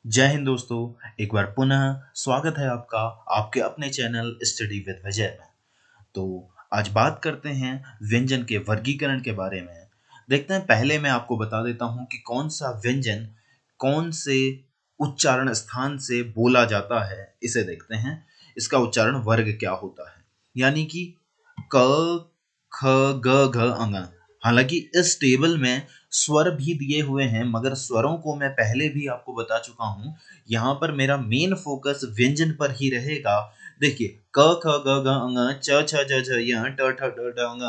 जय हिंद दोस्तों। एक बार पुनः स्वागत है आपका आपके अपने चैनल स्टडी विद विजय में। तो आज बात करते हैं व्यंजन के वर्गीकरण के बारे में। देखते हैं, पहले मैं आपको बता देता हूं कि कौन सा व्यंजन कौन से उच्चारण स्थान से बोला जाता है। इसे देखते हैं, इसका उच्चारण वर्ग क्या होता है। यानी कि क ख ग घ अंग। हालांकि इस टेबल में स्वर भी दिए हुए हैं, मगर स्वरों को मैं पहले भी आपको बता चुका हूं। यहाँ पर मेरा मेन फोकस व्यंजन पर ही रहेगा। देखिए, क ख ग घ अंग, च छ ज झ य, ट ठ ड ढ अंग,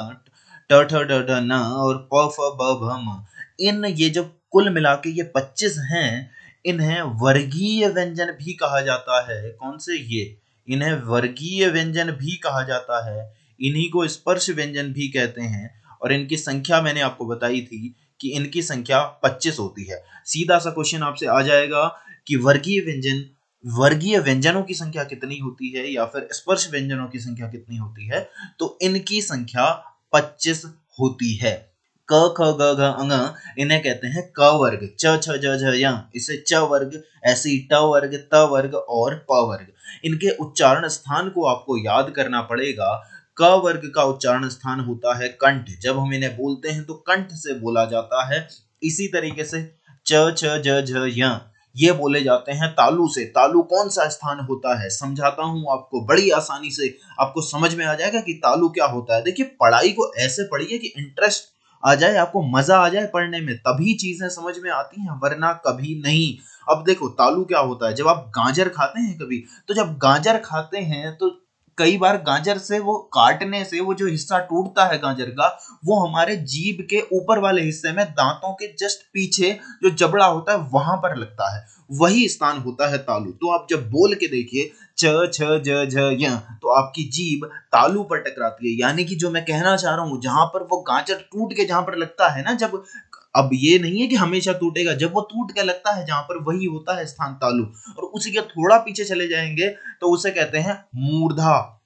ट ठ ड ढ न और प फ ब भ म। इन ये जो कुल मिला के ये 25 हैं, इन्हें वर्गीय व्यंजन भी कहा जाता है। कौन से ये? इन्हें वर्गीय व्यंजन भी कहा जाता है। इन्हीं को स्पर्श व्यंजन भी कहते हैं। और इनकी संख्या मैंने आपको बताई थी कि इनकी संख्या 25 होती है। सीधा सा क्वेश्चन आपसे आ जाएगा कि वर्गीय व्यंजनों की संख्या कितनी होती है या फिर स्पर्श व्यंजनों की संख्या कितनी होती है। तो इनकी संख्या 25 होती है। क ख ग घ अंग, इन्हें कहते हैं क वर्ग। च छ ज झ य, इसे च वर्ग। ऐसे ही ट वर्ग, त वर्ग और प वर्ग। इनके उच्चारण स्थान को आपको याद करना पड़ेगा। क वर्ग का उच्चारण स्थान होता है कंठ। जब हम इन्हें बोलते हैं तो कंठ से बोला जाता है। इसी तरीके से च छ ज झ य, ये बोले जाते हैं तालु से। तालु कौन सा स्थान होता है, समझाता हूं आपको बड़ी आसानी से। आपको समझ में आ जाएगा कि तालु क्या होता है। देखिए, पढ़ाई को ऐसे पढ़िए कि इंटरेस्ट आ जाए, आपको मजा आ जाए पढ़ने में, तभी चीजें समझ में आती हैं, वरना कभी नहीं। अब देखो, तालु क्या होता है। जब आप गाजर खाते हैं कभी, तो जब गाजर खाते हैं तो कई बार गाजर से वो काटने से वो जो हिस्सा टूटता है गाजर का, वो हमारे जीभ के ऊपर वाले हिस्से में, दांतों के जस्ट पीछे जो जबड़ा होता है वहां पर लगता है। वही स्थान होता है तालु। तो आप जब बोल के देखिए च छ ज झ य, तो आपकी जीभ तालु पर टकराती है। यानी कि जो मैं कहना चाह रहा हूं, जहां पर वो गाजर टूट के जहां पर लगता है ना, जब, अब ये नहीं है कि हमेशा टूटेगा, जब वो टूट के लगता है जहां पर, वही होता है स्थान तालु। और उसी के थोड़ा पीछे चले जाएंगे तो उसे कहते हैं मूर्धा।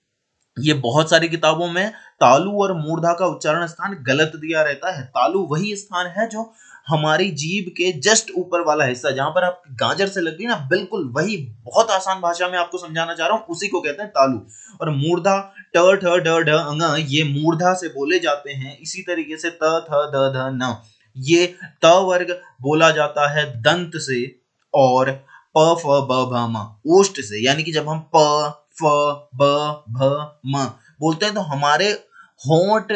ये बहुत सारी किताबों में तालु और मूर्धा का उच्चारण स्थान गलत दिया रहता है। तालु वही स्थान है जो हमारी जीभ के जस्ट ऊपर वाला हिस्सा, जहां पर आप गाजर से लग रही ना, बिल्कुल वही। बहुत आसान भाषा में आपको समझाना चाह रहा हूं, उसी को कहते हैं तालु। और मूर्धा, ट ठ ड ढ अंग, ये मूर्धा से बोले जाते हैं। इसी तरीके से त थ द ध न, ये त वर्ग बोला जाता है दंत से। और प फ ब भ म ओष्ठ से। यानी कि जब हम प फ ब भ म बोलते हैं तो हमारे होंठ,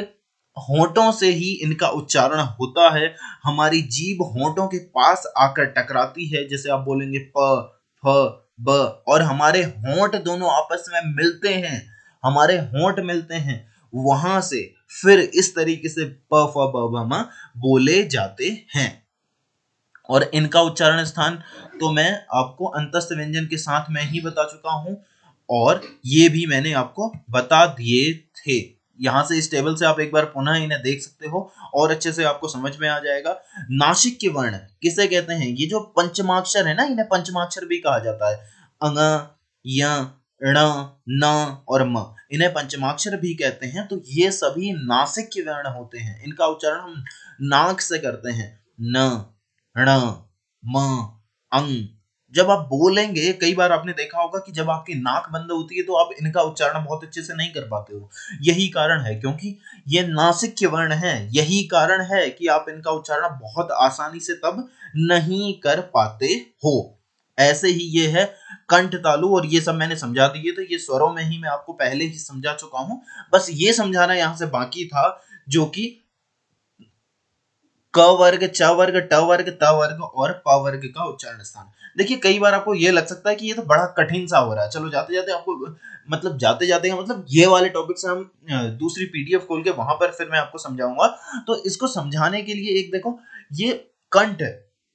होंठों से ही इनका उच्चारण होता है। हमारी जीभ होंठों के पास आकर टकराती है, जैसे आप बोलेंगे प फ ब, और हमारे होंठ दोनों आपस में मिलते हैं। हमारे होंठ मिलते हैं, वहां से फिर इस तरीके से प फ ब भ म बोले जाते हैं। और इनका उच्चारण स्थान तो मैं आपको अंतस्थ व्यंजन के साथ में ही बता चुका हूं, और ये भी मैंने आपको बता दिए थे। यहां से इस टेबल से आप एक बार पुनः इन्हें देख सकते हो और अच्छे से आपको समझ में आ जाएगा। नासिक के वर्ण किसे कहते हैं? ये जो पंचमाक्षर है ना, इन्हें पंचमाक्षर भी कहा जाता है। अंग, य, ण, न और म, इन्हें पंचमाक्षर भी कहते हैं। तो ये सभी नासिक के वर्ण होते हैं। इनका उच्चारण हम नाक से करते हैं। न, ण, म, अंग। जब आप बोलेंगे, कई बार आपने देखा होगा कि जब आपकी नाक बंद होती है तो आप इनका उच्चारण बहुत अच्छे से नहीं कर पाते हो। यही कारण है, क्योंकि ये नासिक के वर्ण हैं। यही कारण है कि आप इनका उच्चारण बहुत आसानी से तब नहीं कर पाते हो। ऐसे ही ये है कंठ तालु, और ये सब मैंने समझा दिए। तो ये स्वरों में ही मैं आपको पहले ही समझा चुका हूं। बस ये समझाना यहां से बाकी था, जो कि क वर्ग, च वर्ग, ट वर्ग, त वर्ग और प वर्ग का उच्चारण स्थान। देखिए, कई बार आपको ये लग सकता है कि ये तो बड़ा कठिन सा हो रहा है। चलो जाते जाते आपको, मतलब जाते जाते मतलब ये वाले टॉपिक से हम दूसरी पीडीएफ खोल के वहां पर फिर मैं आपको समझाऊंगा। तो इसको समझाने के लिए एक देखो, ये कंठ,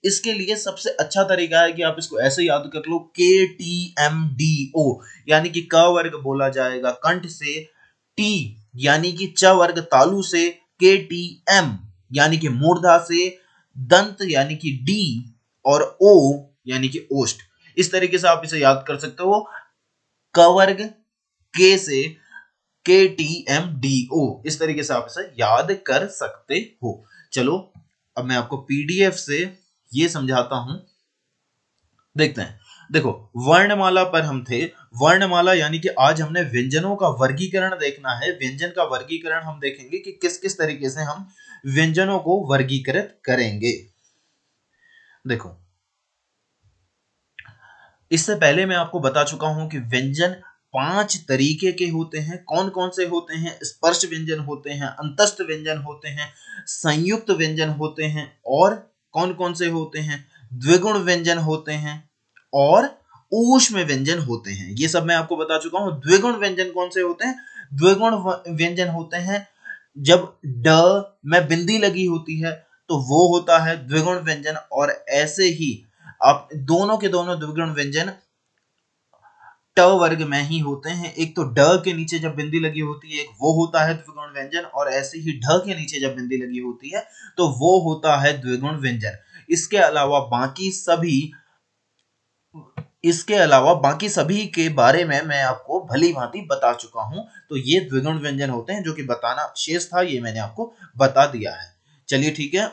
इसके लिए सबसे अच्छा तरीका है कि आप इसको ऐसे याद कर लो, KTMDO। यानी कि क वर्ग बोला जाएगा कंठ से, टी यानी कि च वर्ग तालु से, KTM यानी कि मूर्धा से, दंत यानी कि डी, और ओ यानी कि ओष्ठ। इस तरीके से आप इसे याद कर सकते हो। क वर्ग के से, KTMDO, इस तरीके से आप इसे याद कर सकते हो। चलो, अब मैं आपको पीडीएफ से ये समझाता हूं देखते हैं। देखो, वर्णमाला पर हम थे। वर्णमाला यानी कि आज हमने व्यंजनों का वर्गीकरण देखना है। व्यंजन का वर्गीकरण हम देखेंगे कि किस किस तरीके से हम व्यंजनों को वर्गीकृत करेंगे। देखो, इससे पहले मैं आपको बता चुका हूं कि व्यंजन 5 तरीके के होते हैं। कौन कौन से होते हैं? स्पर्श व्यंजन होते हैं, अंतस्थ व्यंजन होते हैं, संयुक्त व्यंजन होते हैं, और कौन कौन से होते हैं? द्विगुण व्यंजन होते हैं और ऊष्म व्यंजन होते हैं। ये सब मैं आपको बता चुका हूं। द्विगुण व्यंजन कौन से होते हैं? द्विगुण व्यंजन होते हैं जब ड में बिंदी लगी होती है, तो वो होता है द्विगुण व्यंजन। और ऐसे ही आप दोनों के दोनों द्विगुण व्यंजन ट वर्ग में ही होते हैं। एक तो ड के नीचे जब बिंदी लगी होती है, एक वो होता है द्विगुण व्यंजन, और ऐसे ही ढ के नीचे जब बिंदी लगी होती है तो वो होता है द्विगुण व्यंजन। इसके अलावा बाकी सभी इसके अलावा बाकी सभी के बारे में मैं आपको भली भांति बता चुका हूं। तो ये द्विगुण व्यंजन होते हैं, जो कि बताना शेष था, ये मैंने आपको बता दिया है। चलिए ठीक है,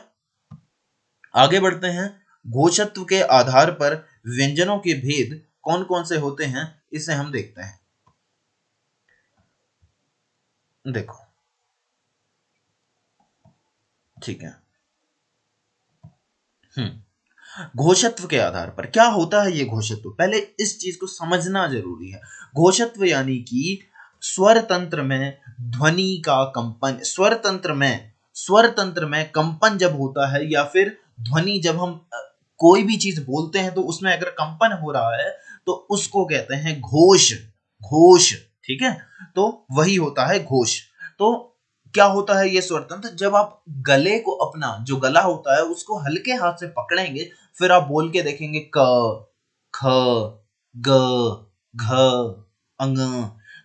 आगे बढ़ते हैं। घोषत्व के आधार पर व्यंजनों के भेद कौन कौन से होते हैं, इसे हम देखते हैं। देखो, ठीक है। घोषत्व के आधार पर क्या होता है? ये घोषत्व, पहले इस चीज को समझना जरूरी है। घोषत्व यानी कि स्वर तंत्र में ध्वनि का कंपन, स्वर तंत्र में कंपन जब होता है, या फिर ध्वनि जब हम कोई भी चीज बोलते हैं तो उसमें अगर कंपन हो रहा है तो उसको कहते हैं घोष। घोष, ठीक है। तो वही होता है घोष। तो क्या होता है ये स्वर तंत्र? जब आप गले को, अपना जो गला होता है उसको हल्के हाथ से पकड़ेंगे, फिर आप बोल के देखेंगे क, ख, ग, घ, अंग,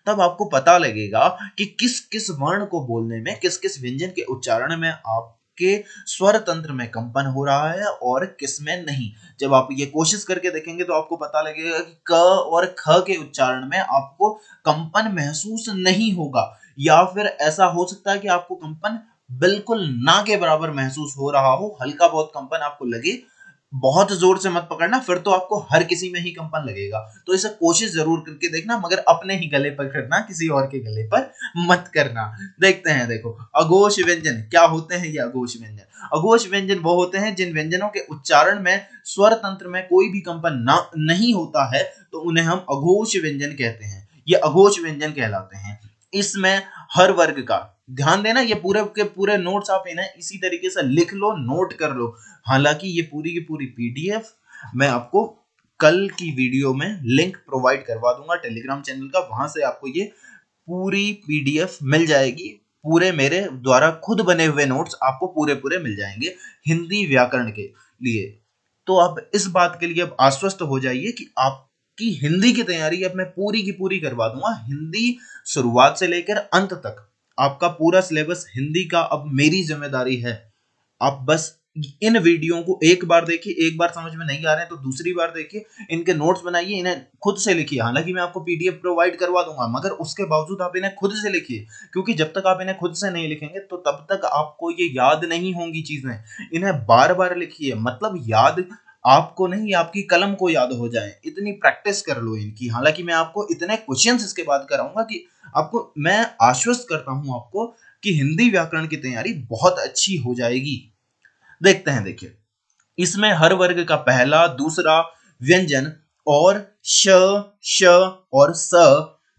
तब आपको पता लगेगा कि किस किस वर्ण को बोलने में, किस किस व्यंजन के उच्चारण में आपके स्वर तंत्र में कंपन हो रहा है और किस में नहीं। जब आप ये कोशिश करके देखेंगे तो आपको पता लगेगा कि क और ख के उच्चारण में आपको कंपन महसूस नहीं होगा, या फिर ऐसा हो सकता है कि आपको कंपन बिल्कुल ना के बराबर महसूस हो रहा हो, हल्का बहुत कंपन आपको लगे। बहुत जोर से मत पकड़ना, फिर तो आपको हर किसी में ही कंपन लगेगा। तो इसे कोशिश जरूर करके देखना, मगर अपने ही गले पर करना, किसी और के गले पर मत करना। देखते हैं, देखो, अघोष व्यंजन क्या होते हैं? ये अघोष व्यंजन, अघोष व्यंजन वो होते हैं जिन व्यंजनों के उच्चारण में स्वर तंत्र में कोई भी कंपन ना नहीं होता है, तो उन्हें हम अघोष व्यंजन कहते हैं। ये अघोष व्यंजन कहलाते हैं। इसमें हर वर्ग का ध्यान देना। ये पूरे के पूरे नोट्स आप इन्हें इसी तरीके से लिख लो, नोट कर लो। हालांकि ये पूरी की पूरी पीडीएफ मैं आपको कल की वीडियो में लिंक प्रोवाइड करवा दूंगा टेलीग्राम चैनल का, वहां से आपको ये पूरी पीडीएफ मिल जाएगी। पूरे मेरे द्वारा खुद बने हुए नोट्स आपको पूरे पूरे मिल जाएंगे हिंदी व्याकरण के लिए। तो आप इस बात के लिए अब आश्वस्त हो जाइए कि आपकी हिंदी की तैयारी अब मैं पूरी की पूरी करवा दूंगा। हिंदी शुरुआत से लेकर अंत तक आपका पूरा सिलेबस हिंदी का अब मेरी जिम्मेदारी है। आप बस इन वीडियो को एक बार देखिए, एक बार समझ में नहीं आ रहे हैं तो दूसरी बार देखिए, इनके नोट्स बनाइए, इन्हें खुद से लिखिए। हालांकि मैं आपको पीडीएफ प्रोवाइड करवा दूंगा, मगर उसके बावजूद आप इन्हें खुद से लिखिए, क्योंकि जब तक आप इन्हें खुद से नहीं लिखेंगे तो तब तक आपको ये याद नहीं होंगी चीजें। इन्हें बार बार लिखिए, मतलब याद आपको नहीं, आपकी कलम को याद हो जाए, इतनी प्रैक्टिस कर लो इनकी। हालांकि मैं आपको इतने क्वेश्चंस इसके बाद कराऊंगा कि आपको, मैं आश्वस्त करता हूं आपको कि हिंदी व्याकरण की तैयारी बहुत अच्छी हो जाएगी। देखते हैं, देखिए, इसमें हर वर्ग का पहला, दूसरा व्यंजन और श, श और स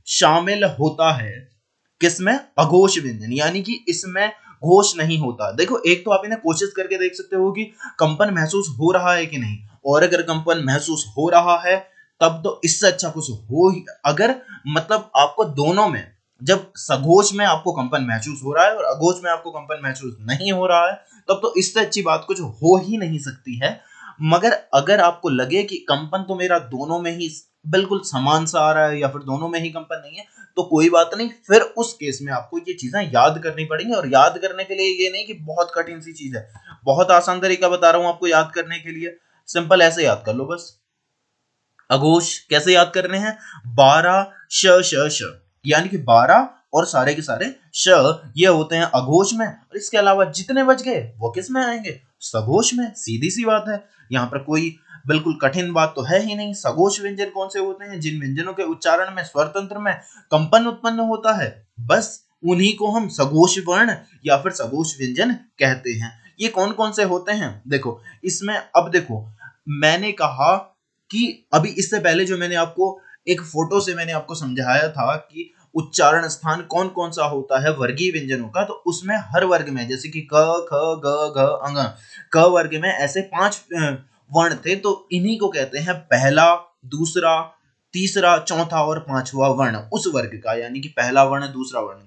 शामिल होता है। किसमें? अघोष व्यंजन, यानी कि इसमें घोष नहीं होता। देखो, एक तो आप इन्हें कोशिश करके देख सकते हो कि कंपन महसूस हो रहा है कि नहीं, और अगर कंपन महसूस हो रहा है तब तो इससे अच्छा कुछ हो ही, अगर मतलब आपको दोनों में, जब सघोष में आपको कंपन महसूस हो रहा है और अघोष में आपको कंपन महसूस नहीं हो रहा है, तब तो इससे अच्छी बात कुछ हो ही नहीं सकती है। मगर अगर आपको लगे कि कंपन तो मेरा दोनों में ही बिल्कुल समान सा आ रहा है, या फिर दोनों में ही कंपन नहीं है, तो कोई बात नहीं, फिर उस केस में आपको ये चीजें याद करनी पड़ेंगी। और याद करने के लिए ये नहीं कि बहुत कठिन सी चीज है, बहुत आसान तरीका बता रहा हूं आपको याद करने के लिए। सिंपल ऐसे याद कर लो बस। अघोष कैसे याद करने हैं? 12 श श श, यानी कि 12 और सारे के सारे श, ये होते हैं अघोष में। और इसके अलावा जितने बच गए वो किस में आएंगे? सघोष में। सीधी सी बात है, यहाँ पर कोई बिल्कुल कठिन बात तो है ही नहीं। सघोष व्यंजन कौन से होते हैं? जिन व्यंजनों के उच्चारण में स्वर तंत्र में कंपन उत्पन्न होता है, बस उन्हीं को हम सघोष वर्ण या फिर सघोष व्यंजन कहते हैं। ये कौन कौन से होते हैं? देखो इसमें, अब देखो मैंने कहा कि अभी इससे पहले जो मैंने आपको एक फोटो से मैंने आपको समझाया था कि उच्चारण स्थान कौन कौन सा होता है वर्गीय व्यंजनों का, तो उसमें हर वर्ग में जैसे कि क ख ग घ अंग, क वर्ग में ऐसे 5 वर्ण थे, तो इन्हीं को कहते हैं पहला, दूसरा, तीसरा, चौथा और पांचवा वर्ण उस वर्ग का, यानी कि पहला वर्ण, दूसरा वर्ण।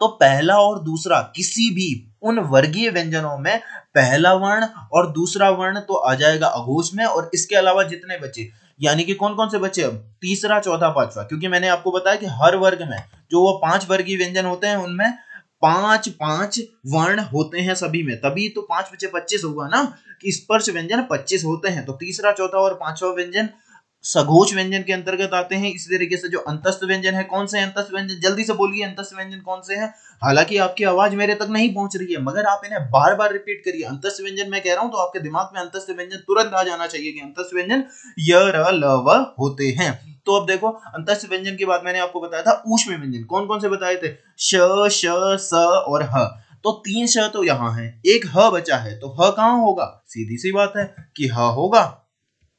तो पहला और दूसरा किसी भी उन वर्गीय व्यंजनों में पहला वर्ण और दूसरा वर्ण तो आ जाएगा अघोष में, और इसके अलावा जितने बचे, यानी कि कौन कौन से बचे अब? तीसरा, चौथा, पांचवा, क्योंकि मैंने आपको बताया कि हर वर्ग में जो वो 5 वर्गीय व्यंजन होते हैं उनमें 5 वर्ण होते हैं सभी में, तभी तो 5 बचे 25 होगा ना, कि स्पर्श व्यंजन 25 होते हैं। तो तीसरा, चौथा और पांचवा व्यंजन सघोष व्यंजन के अंतर्गत आते हैं। इसी तरीके से जो अंतस्थ व्यंजन है, कौन से अंतस्थ व्यंजन? जल्दी से बोलिए, अंतस्थ व्यंजन कौन से हैं? हालांकि आपकी आवाज मेरे तक नहीं पहुंच रही है, मगर आप इन्हें बार बार रिपीट करिए। अंतस्थ व्यंजन मैं कह रहा हूं तो आपके दिमाग में अंतस्थ व्यंजन तुरंत आ जाना चाहिए कि अंतस्थ व्यंजन य र ल व होते हैं। तो अब देखो, अंतस्थ व्यंजन के बाद मैंने आपको बताया था ऊष्म व्यंजन। कौन कौन से बताए थे? श, श, स और ह। तो 3 श तो यहाँ है, एक ह बचा है, तो ह कहाँ होगा? सीधी सी बात है कि ह होगा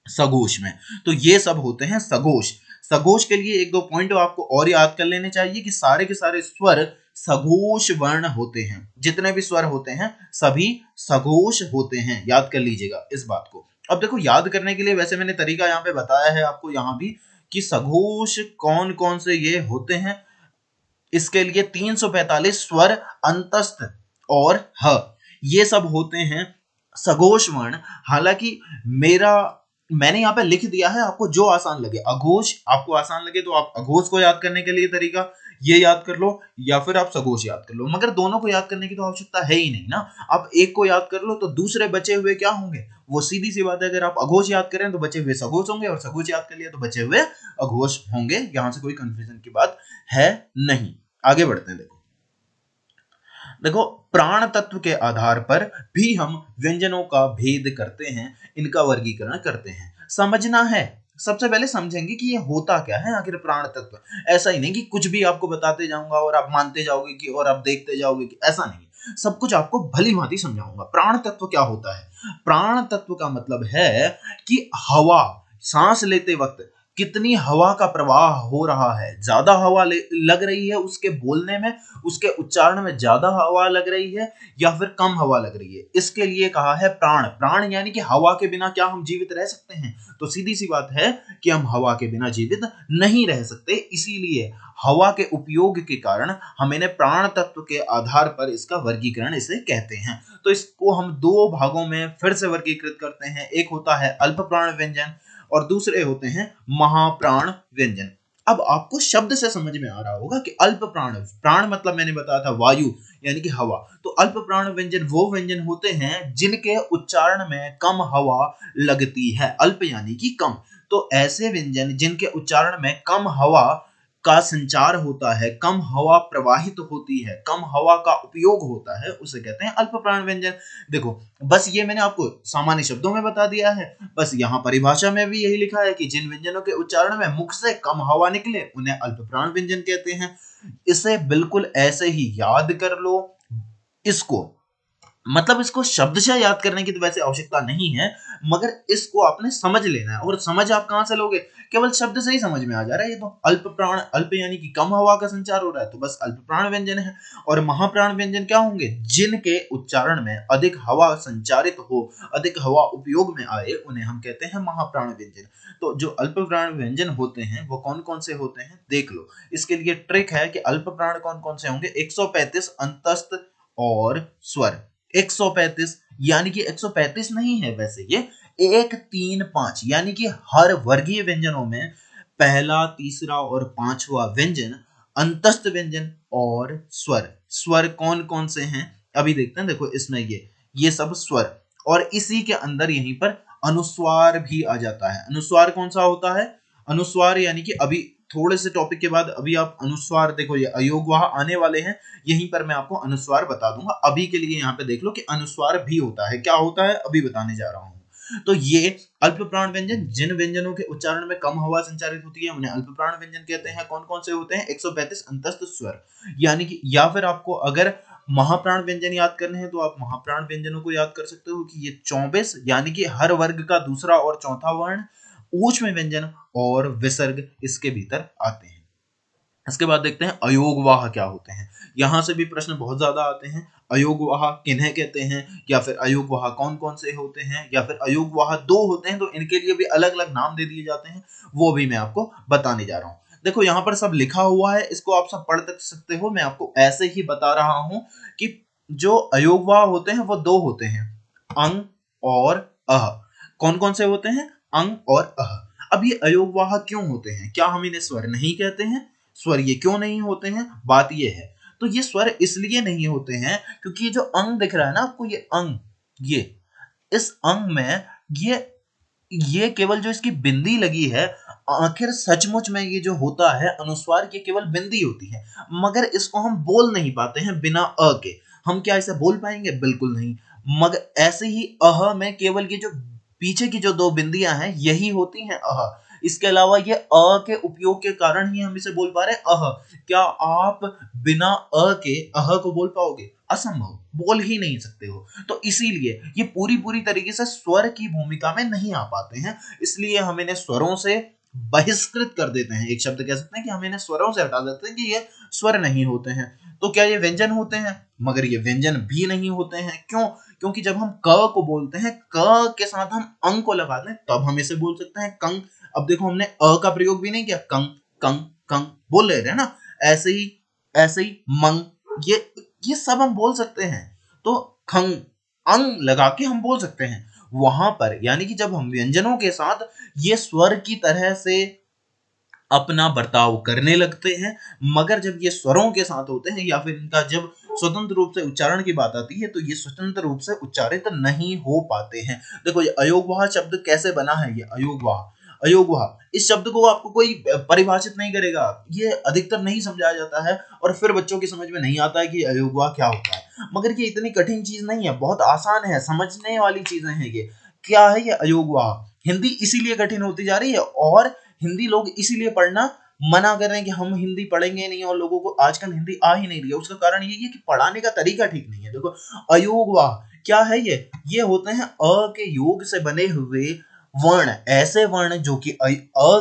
सघोष में। तो ये सब होते हैं सघोष। सघोष के लिए एक दो पॉइंट आपको और याद कर लेने चाहिए कि सारे के सारे स्वर सघोष वर्ण होते हैं। जितने भी स्वर होते हैं सभी सघोष होते हैं, याद कर लीजिएगा इस बात को। अब देखो, याद करने के लिए वैसे मैंने तरीका यहाँ पे बताया है आपको यहाँ भी कि सघोष कौन कौन से ये होते हैं। इसके लिए 345 स्वर अंतस्थ और ह ये सब होते हैं सघोष वर्ण। हालांकि मैंने यहाँ पे लिख दिया है, आपको जो आसान लगे। अघोष आपको आसान लगे तो आप अघोष को याद करने के लिए तरीका ये याद कर लो, या फिर आप सघोष याद कर लो, मगर दोनों को याद करने की तो आवश्यकता है ही नहीं ना। आप एक को याद कर लो तो दूसरे बचे हुए क्या होंगे? वो सीधी सी बात है, अगर आप अघोष याद करें तो बचे हुए सघोष होंगे, और सघोष याद कर लिया तो बचे हुए अघोष होंगे। यहां से कोई कंफ्यूजन की बात है नहीं। आगे बढ़ते हैं। देखो प्राण तत्व के आधार पर भी हम व्यंजनों का भेद करते हैं, इनका वर्गीकरण करते हैं। समझना है, सबसे पहले समझेंगे कि ये होता क्या है आखिर प्राण तत्व। ऐसा ही नहीं कि कुछ भी आपको बताते जाऊंगा और आप मानते जाओगे कि, और आप देखते जाओगे कि, ऐसा नहीं। सब कुछ आपको भली भांति समझाऊंगा। प्राण तत्व क्या होता है? प्राण तत्व का मतलब है कि हवा, सांस लेते वक्त कितनी हवा का प्रवाह हो रहा है। ज्यादा हवा लग रही है उसके बोलने में, उसके उच्चारण में ज्यादा हवा लग रही है, या फिर कम हवा लग रही है, इसके लिए कहा है प्राण। प्राण यानी कि हवा के बिना क्या हम जीवित रह सकते हैं? तो सीधी सी बात है कि हम हवा के बिना जीवित नहीं रह सकते। इसीलिए हवा के उपयोग के कारण हम इन्हें प्राण तत्व के आधार पर इसका वर्गीकरण इसे कहते हैं। तो इसको हम दो भागों में फिर से वर्गीकृत करते हैं। एक होता है अल्प प्राण व्यंजन और दूसरे होते हैं महाप्राण व्यंजन। अब आपको शब्द से समझ में आ रहा होगा कि अल्प प्राण, प्राण मतलब मैंने बताया था वायु यानी कि हवा। तो अल्प प्राण व्यंजन वो व्यंजन होते हैं जिनके उच्चारण में कम हवा लगती है। अल्प यानी कि कम। तो ऐसे व्यंजन जिनके उच्चारण में कम हवा का संचार होता है, कम हवा प्रवाहित होती है, कम हवा का उपयोग होता है, उसे कहते हैं अल्प प्राण व्यंजन। देखो बस ये मैंने आपको सामान्य शब्दों में बता दिया है। बस यहाँ परिभाषा में भी यही लिखा है कि जिन व्यंजनों के उच्चारण में मुख से कम हवा निकले उन्हें अल्प प्राण व्यंजन कहते हैं। इसे बिल्कुल ऐसे ही याद कर लो। इसको मतलब इसको शब्द से याद करने की तो वैसे आवश्यकता नहीं है, मगर इसको आपने समझ लेना है। और समझ आप कहां से लोगे? केवल शब्द से ही समझ में आ जा रहा है। ये तो अल्प प्राण, अल्प यानी कि कम हवा का संचार हो रहा है, तो बस अल्प प्राण व्यंजन है। और महाप्राण व्यंजन क्या होंगे? जिनके उच्चारण में अधिक हवा संचारित हो, अधिक हवा उपयोग में आए, उन्हें हम कहते हैं महाप्राण व्यंजन। तो जो अल्प प्राण व्यंजन होते हैं वो कौन कौन से होते हैं देख लो। इसके लिए ट्रिक है कि अल्प प्राण कौन कौन से होंगे। 135 अंतस्थ और स्वर। 135 यानी कि 135 नहीं है वैसे ये 1 3 5, यानी कि हर वर्गीय व्यंजनों में पहला, तीसरा और पांचवा व्यंजन अंतस्थ व्यंजन और स्वर। स्वर कौन कौन से हैं अभी देखते हैं। देखो इसमें ये सब स्वर, और इसी के अंदर यहीं पर अनुस्वार भी आ जाता है। अनुस्वार कौन सा होता है? अनुस्वार यानी कि अभी थोड़े से टॉपिक के बाद अभी आप अनुस्वार देखो, ये अयोगवाह आने वाले हैं, यहीं पर मैं आपको अनुस्वार बता दूंगा। अभी के लिए यहाँ पे देख लो कि अनुस्वार भी होता है, क्या होता है अभी बताने जा रहा हूँ। तो ये अल्प प्राण व्यंजन, जिन व्यंजनों के उच्चारण में कम हवा संचारित होती है उन्हें अल्प प्राण व्यंजन कहते हैं। कौन कौन से होते हैं? 135 अंतस्थ स्वर, यानी कि, या फिर आपको अगर महाप्राण व्यंजन याद करने हैं तो आप महाप्राण व्यंजनों को याद कर सकते हो कि ये 24, यानी कि हर वर्ग का दूसरा और चौथा वर्ण, ऊष्म व्यंजन और विसर्ग इसके भीतर आते हैं। इसके बाद देखते हैं अयोगवाह क्या होते हैं। यहां से भी प्रश्न बहुत ज्यादा आते हैं। अयोगवाह किन्हें कहते हैं, या फिर अयोगवाह कौन कौन से होते हैं, या फिर अयोगवाह दो होते हैं तो इनके लिए भी अलग अलग नाम दे दिए जाते हैं, वो भी मैं आपको बताने जा रहा हूँ। देखो यहाँ पर सब लिखा हुआ है, इसको आप सब पढ़ सकते हो, मैं आपको ऐसे ही बता रहा हूं कि जो अयोगवाह होते हैं वो दो होते हैं, अंग और अह। कौन कौन से होते हैं? अंग और अह। अब ये अयोगवाह क्यों होते हैं? क्या हम इन्हें स्वर नहीं कहते हैं? स्वर ये क्यों नहीं होते हैं? बात ये है, तो ये स्वर इसलिए नहीं होते हैं क्योंकि ये जो अंग दिख रहा है ना आपको, ये अंग, ये इस अंग में ये केवल जो इसकी बिंदी लगी है, आखिर सचमुच में ये जो होता है अनुस्वार, ये केवल बिंदी होती है, मगर इसको हम बोल नहीं पाते हैं बिना अ के। हम क्या इसे बोल पाएंगे? बिल्कुल नहीं। मगर ऐसे ही अह में केवल ये जो पीछे की जो दो बिंदियां हैं यही होती हैं अह। इसके अलावा ये अ के उपयोग के कारण ही हम इसे बोल पा रहे हैं अह। क्या आप बिना अ के अह को बोल पाओगे? असंभव, बोल ही नहीं सकते हो। तो इसीलिए ये पूरी पूरी तरीके से स्वर की भूमिका में नहीं आ पाते हैं, इसलिए हम इन्हें स्वरों से बहिष्कृत कर देते हैं। एक शब्द कह सकते हैं कि हम इन्हें स्वरों से हटा देते हैं कि ये स्वर नहीं होते हैं। तो क्या ये व्यंजन होते हैं? मगर ये व्यंजन भी नहीं होते हैं। क्यों? क्योंकि जब हम क को बोलते हैं, क के साथ हम अंग को लगाते हैं, तब हम इसे बोल सकते हैं कंग। अब देखो हमने अ का प्रयोग भी नहीं किया, कंग कंग कंग बोल रहे हैं ना। ऐसे ही मंग, ये सब हम बोल सकते हैं। तो खंग, अंग लगा के हम बोल सकते हैं वहां पर, यानी कि जब हम व्यंजनों के साथ ये स्वर की तरह से अपना बर्ताव करने लगते हैं, मगर जब ये स्वरों के साथ होते हैं या फिर इनका जब स्वतंत्र रूप से उच्चारण की बात आती है तो ये स्वतंत्र रूप से उच्चारित नहीं हो पाते हैं। देखो ये अयोगवाह शब्द कैसे बना है, ये अयोगवाह, अयोगवाह इस शब्द को आपको कोई परिभाषित नहीं करेगा, ये अधिकतर नहीं समझाया जाता है और फिर बच्चों की समझ में नहीं आता है कि अयोगवाह क्या होता है। मगर ये इतनी कठिन चीज नहीं है, बहुत आसान है, समझने वाली चीजें हैं ये। क्या है ये अयोगवाह? हिंदी इसीलिए कठिन होती जा रही है और हिंदी लोग इसीलिए पढ़ना मना कर रहे हैं कि हम हिंदी पढ़ेंगे नहीं, और लोगों को आजकल हिंदी आ ही नहीं रही है। उसका कारण ये है कि पढ़ाने का तरीका ठीक नहीं है। देखो अयोगवाह क्या है, ये होते हैं अ के योग से बने हुए वर्ण, ऐसे वर्ण जो कि अ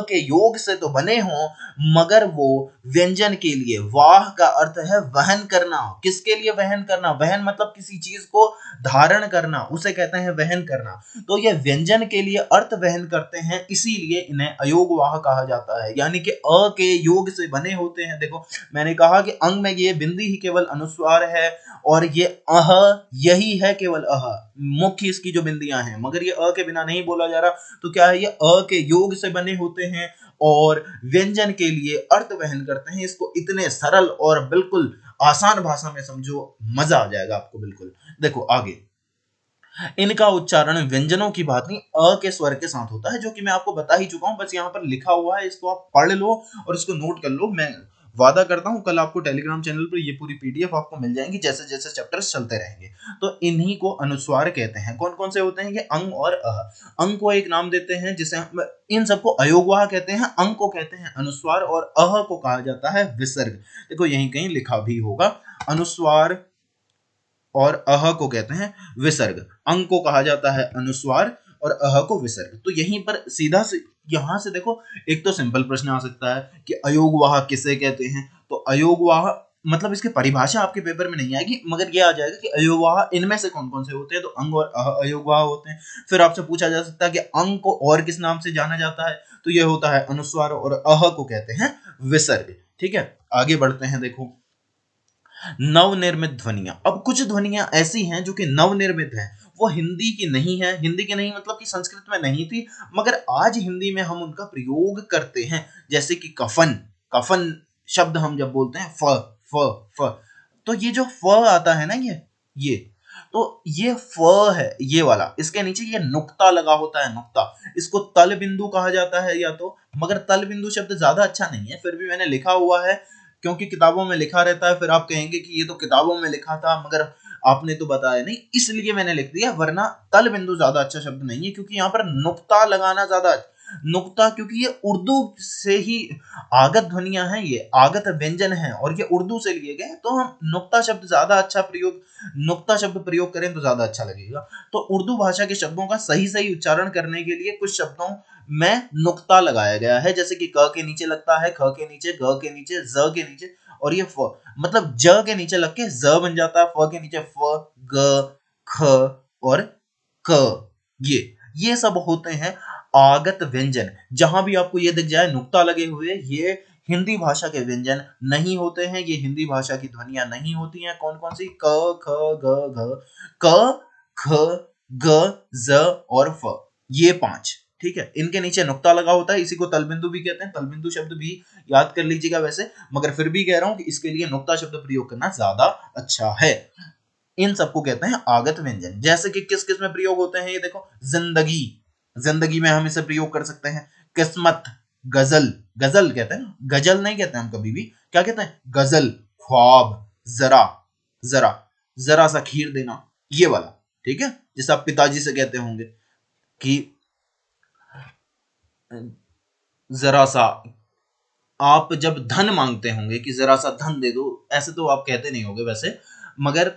के योग से तो बने हों मगर वो व्यंजन के लिए, वाह का अर्थ है वहन करना। किसके लिए वहन करना? वहन मतलब किसी चीज को धारण करना, उसे कहते हैं वहन करना। तो ये व्यंजन के लिए अर्थ वहन करते हैं, इसीलिए इन्हें अयोगवाह कहा जाता है, यानी कि अ के योग से बने होते हैं। देखो मैंने कहा कि अंग में ये बिंदी ही केवल अनुस्वार है और ये अह यही है, केवल अह मुख्य इसकी जो बिंदियां हैं, मगर ये अ के बिना नहीं बोला जा रहा। तो क्या है, ये अ के योग से बने होते हैं और व्यंजन के लिए अर्थ वहन करते हैं। इसको इतने सरल और बिल्कुल आसान भाषा में समझो, मजा आ जाएगा आपको बिल्कुल। देखो आगे, इनका उच्चारण व्यंजनों की बात नहीं अ के स्वर के साथ होता है, जो कि मैं आपको बता ही चुका हूं, बस यहाँ पर लिखा हुआ है, इसको आप पढ़ लो और इसको नोट कर लो। मैं वादा करता हूं कल आपको टेलीग्राम चैनल पर ये पूरी पीडीएफ आपको मिल जाएंगी जैसे जैसे चैप्टर्स चलते रहेंगे। तो इन्हीं को अनुस्वार कहते हैं। कौन कौन से होते हैं ये? अंग और अह। अंग को एक नाम देते हैं जिसे हम इन सबको अयोगवाह कहते हैं, अंग को कहते हैं अनुस्वार और अह को कहा जाता है विसर्ग। देखो यहीं कहीं लिखा भी होगा, अनुस्वार और अह को कहते हैं विसर्ग, अंग को कहा जाता है अनुस्वार और अह को विसर्ग। तो यहीं पर सीधा से यहां से देखो, एक तो सिंपल प्रश्न आ सकता है कि अयोगवाह किसे कहते हैं। तो अयोगवाह मतलब इसकी परिभाषा आपके पेपर में नहीं आएगी, मगर ये आ जाएगा कि अयोगवाह इनमें से कौन कौन से होते हैं। तो अंग और अह अयोगवाह होते हैं। फिर आपसे पूछा जा सकता है कि अंग को और किस नाम से जाना जाता है, तो ये होता है अनुस्वार और अह को कहते हैं विसर्ग। ठीक है, आगे बढ़ते हैं। देखो नवनिर्मित ध्वनियां, अब कुछ ध्वनियां ऐसी हैं जो कि नवनिर्मित हैं, वो हिंदी की नहीं है। हिंदी की नहीं मतलब कि संस्कृत में नहीं थी, मगर आज हिंदी में हम उनका प्रयोग करते हैं। जैसे कि कफन, कफन शब्द हम जब बोलते हैं फ फ फ, तो ये जो फ आता है ना, ये तो ये फ है ये वाला, इसके नीचे ये नुक्ता लगा होता है, नुक्ता, इसको तल बिंदु कहा जाता है या तो, मगर तल बिंदु शब्द ज्यादा अच्छा नहीं है, फिर भी मैंने लिखा हुआ है क्योंकि किताबों में लिखा रहता है। फिर आप कहेंगे कि ये तो किताबों में लिखा था मगर आपने तो बताया नहीं, इसलिए मैंने लिख दिया, वरना तल बिंदु ज्यादा अच्छा शब्द नहीं है, क्योंकि यहाँ पर नुक्ता लगाना ज्यादा, नुक्ता, क्योंकि ये उर्दू से ही आगत ध्वनियां हैं, ये आगत व्यंजन हैं और ये उर्दू से लिए गए, तो हम नुक्ता शब्द ज्यादा अच्छा प्रयोग, नुक्ता शब्द प्रयोग करें तो ज्यादा अच्छा लगेगा। तो उर्दू भाषा के शब्दों का सही सही उच्चारण करने के लिए कुछ शब्दों में नुक्ता लगाया गया है, जैसे कि क के नीचे लगता है, ख के नीचे, ग के नीचे, ज के नीचे, और ये फ, मतलब ज के नीचे लग के ज बन जाता है, फ के नीचे फ, ग, ख और क, ये सब होते हैं आगत व्यंजन। जहां भी आपको ये दिख जाए नुक्ता लगे हुए, ये हिंदी भाषा के व्यंजन नहीं होते हैं, ये हिंदी भाषा की ध्वनियां नहीं होती हैं। कौन कौन सी? क, ख, ग, घ, क, ख, ग, ज और फ, ये 5, ठीक है। इनके नीचे नुक्ता लगा होता है, इसी को तलबिंदु भी कहते हैं, तलबिंदु शब्द भी याद कर लीजिएगा वैसे, मगर फिर भी कह रहा हूं कि इसके लिए नुक्ता शब्द प्रयोग करना ज्यादा अच्छा है। इन सबको कहते हैं आगत व्यंजन। जैसे कि किस किस में प्रयोग होते हैं, ये देखो, जिंदगी, जिंदगी में हम इसे प्रयोग कर सकते हैं। किस्मत, गजल, गजल कहते हैं, गजल नहीं कहते हम कभी भी, क्या कहते हैं? गजल। ख्वाब, जरा, जरा, जरा सा खीर देना, ये वाला, ठीक है, जिसे आप पिताजी से कहते होंगे कि जरा सा, आप जब धन मांगते होंगे कि जरा सा धन दे दो, ऐसे तो आप कहते नहीं होंगे वैसे, मगर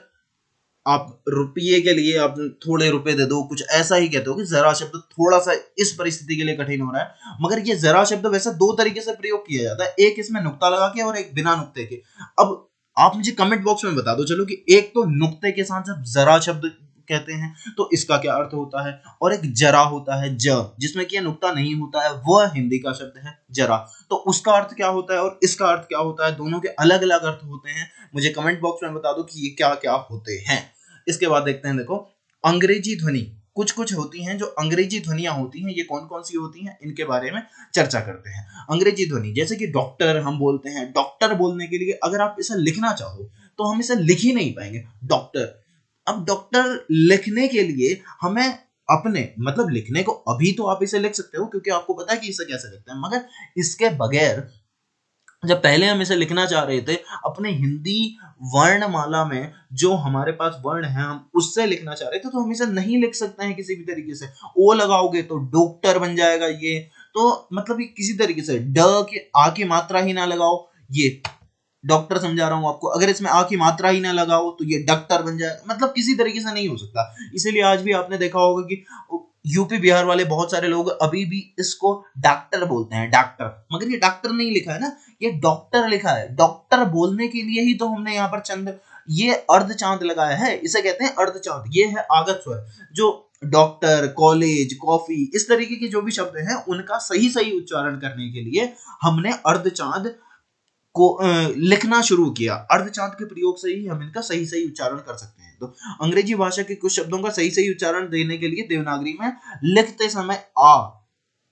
आप रुपये के लिए आप थोड़े रुपए दे दो, कुछ ऐसा ही कहते हो कि जरा शब्द थोड़ा सा इस परिस्थिति के लिए कठिन हो रहा है। मगर ये जरा शब्द वैसे दो तरीके से प्रयोग किया जाता है, एक इसमें नुक्ता लगा के और एक बिना नुक्ते के। अब आप मुझे कमेंट बॉक्स में बता दो चलो कि एक तो नुक्ते के साथ जब जरा शब्द कहते हैं तो इसका क्या अर्थ होता है, और एक जरा होता है, ज, जिसमें कि नुक्ता नहीं होता है, वह हिंदी का शब्द है जरा, तो उसका अर्थ क्या होता है और इसका अर्थ क्या होता है, दोनों के अलग अलग अर्थ होते हैं। मुझे कमेंट बॉक्स में बता दो कि ये क्या क्या होते हैं। इसके बाद देखते हैं, देखो, अंग्रेजी ध्वनि, कुछ कुछ होती हैं जो अंग्रेजी ध्वनियां होती हैं, ये कौन कौन सी होती हैं इनके बारे में चर्चा करते हैं। अंग्रेजी ध्वनि, जैसे कि डॉक्टर हम बोलते हैं, डॉक्टर बोलने के लिए अगर आप इसे लिखना चाहो तो हम इसे लिख ही नहीं पाएंगे, डॉक्टर। अब डॉक्टर लिखने के लिए हमें अपने, मतलब लिखने को अभी तो आप इसे लिख सकते हो क्योंकि आपको पता है कि इसे कैसे लिखते हैं, मगर इसके बगैर जब पहले हम इसे लिखना चाह रहे थे अपने हिंदी वर्णमाला में, जो हमारे पास वर्ण है हम उससे लिखना चाह रहे थे, तो हम इसे नहीं लिख सकते हैं किसी भी तरीके से। ओ लगाओगे तो डॉक्टर बन जाएगा ये, तो मतलब ये किसी तरीके से ड के आ की मात्रा ही ना लगाओ, ये डॉक्टर समझा रहा हूं आपको, अगर इसमें आ की मात्रा ही ना लगाओ तो ये डॉक्टर बन जाएगा, मतलब किसी तरीके से नहीं हो सकता। इसीलिए आज भी आपने देखा होगा कि यूपी बिहार वाले बहुत सारे लोग अभी भी इसको डॉक्टर बोलते हैं, डॉक्टर, मगर ये डॉक्टर नहीं लिखा है ना, ये डॉक्टर लिखा है। डॉक्टर बोलने के लिए ही तो हमने यहाँ पर चंद, ये अर्ध चांद लगाया है, इसे कहते हैं अर्ध चांद। ये है आगत स्वर, जो डॉक्टर, कॉलेज, कॉफी, इस तरीके के जो भी शब्द हैं उनका सही सही उच्चारण करने के लिए हमने अर्ध चांद को लिखना शुरू किया। अर्धचांद के प्रयोग से ही हम इनका सही सही उच्चारण कर सकते हैं। तो अंग्रेजी भाषा के कुछ शब्दों का सही सही उच्चारण देने के लिए देवनागरी में लिखते समय आ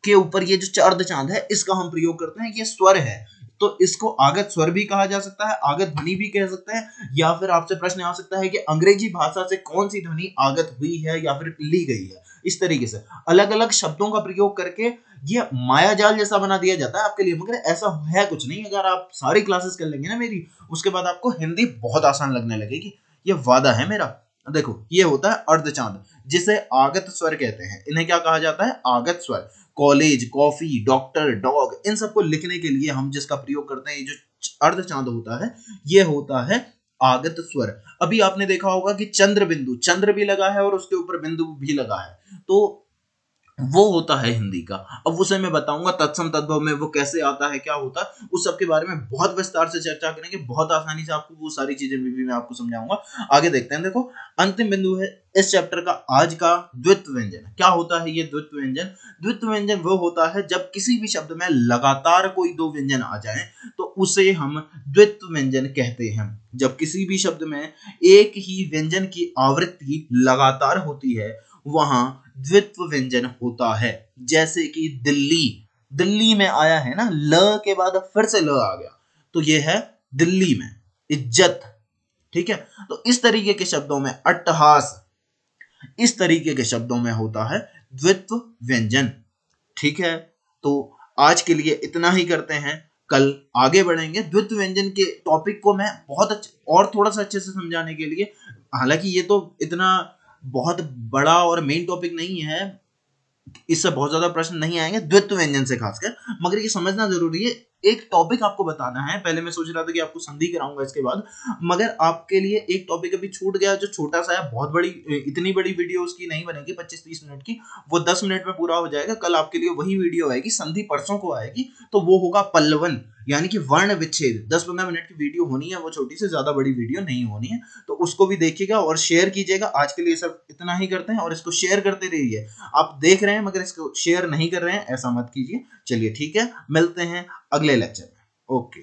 के ऊपर ये जो अर्धचांद है इसका हम प्रयोग करते हैं, ये स्वर है, तो इसको आगत स्वर भी कहा जा सकता है, आगत ध्वनि भी कह सकते हैं। या फिर आपसे प्रश्न आ सकता है कि अंग्रेजी भाषा से कौन सी ध्वनि आगत हुई है या फिर ली गई है। इस तरीके से अलग अलग शब्दों का प्रयोग करके ये माया जाल जैसा बना दिया जाता है आपके लिए, मगर ऐसा है कुछ नहीं। अगर आप सारी क्लासेस कर लेंगे ना मेरी, उसके बाद आपको हिंदी बहुत आसान लगने लगेगी, ये वादा है मेरा। देखो, ये होता है अर्धचांद, जिसे आगत स्वर कहते हैं। इन्हें क्या कहा जाता है? आगत स्वर। कॉलेज, कॉफी, डॉक्टर, डॉग, इन सबको लिखने के लिए हम जिसका प्रयोग करते हैं, ये जो अर्धचांद होता है, ये होता है आगत स्वर। अभी आपने देखा होगा कि चंद्र बिंदु, चंद्र भी लगा है और उसके ऊपर बिंदु भी लगा है, तो वो होता है हिंदी का। अब उसे मैं बताऊंगा तत्सम तद्भव में वो कैसे आता है, क्या होता है, उस सब के बारे में बहुत विस्तार से चर्चा करेंगे, बहुत आसानी से आपको वो सारी चीजें भी मैं आपको समझाऊंगा। आगे देखते हैं। देखो, अंतिम बिंदु है इस चैप्टर का आज का, द्वित्व व्यंजन। क्या होता है ये द्वित्व व्यंजन? द्वित्व व्यंजन वो होता है जब किसी भी शब्द में लगातार कोई दो व्यंजन आ जाए तो उसे हम द्वित्व व्यंजन कहते हैं। जब किसी भी शब्द में एक ही व्यंजन की आवृत्ति लगातार होती है वहां द्वित्व व्यंजन होता है। जैसे कि दिल्ली, दिल्ली में आया है ना, ल के बाद फिर से ल आ गया, तो ये है दिल्ली में। इज्जत, ठीक है। तो इस तरीके के शब्दों में अट्टहास, इस तरीके के शब्दों में होता है द्वित्व व्यंजन। ठीक है, तो आज के लिए इतना ही करते हैं, कल आगे बढ़ेंगे द्वित्व व्यंजन के टॉपिक को मैं बहुत अच्छे और थोड़ा सा अच्छे से समझाने के लिए। हालांकि ये तो इतना बहुत बड़ा और मेन टॉपिक नहीं है, इससे बहुत ज्यादा प्रश्न नहीं आएंगे द्वित्व व्यंजन से खासकर, मगर ये समझना जरूरी है। एक टॉपिक आपको बताना है, पहले मैं सोच रहा था कि आपको संधि कराऊंगा इसके बाद, मगर आपके लिए एक टॉपिक अभी छूट गया जो छोटा सा है, बहुत बड़ी, इतनी बड़ी वीडियो उसकी नहीं बनेगी 25-30 मिनट की, वो 10 मिनट में पूरा हो जाएगा। कल आपके लिए वही वीडियो आएगी, संधि परसों को आएगी, तो वो होगा पल्लवन, यानी कि वर्ण विच्छेद। 10-15 मिनट की वीडियो होनी है, वो छोटी से ज्यादा बड़ी वीडियो नहीं होनी है, तो उसको भी देखिएगा और शेयर कीजिएगा। आज के लिए सब इतना ही करते हैं, और इसको शेयर करते रहिए। आप देख रहे हैं मगर इसको शेयर नहीं कर रहे हैं, ऐसा मत कीजिए। चलिए ठीक है, मिलते हैं अगले लेक्चर में। ओके।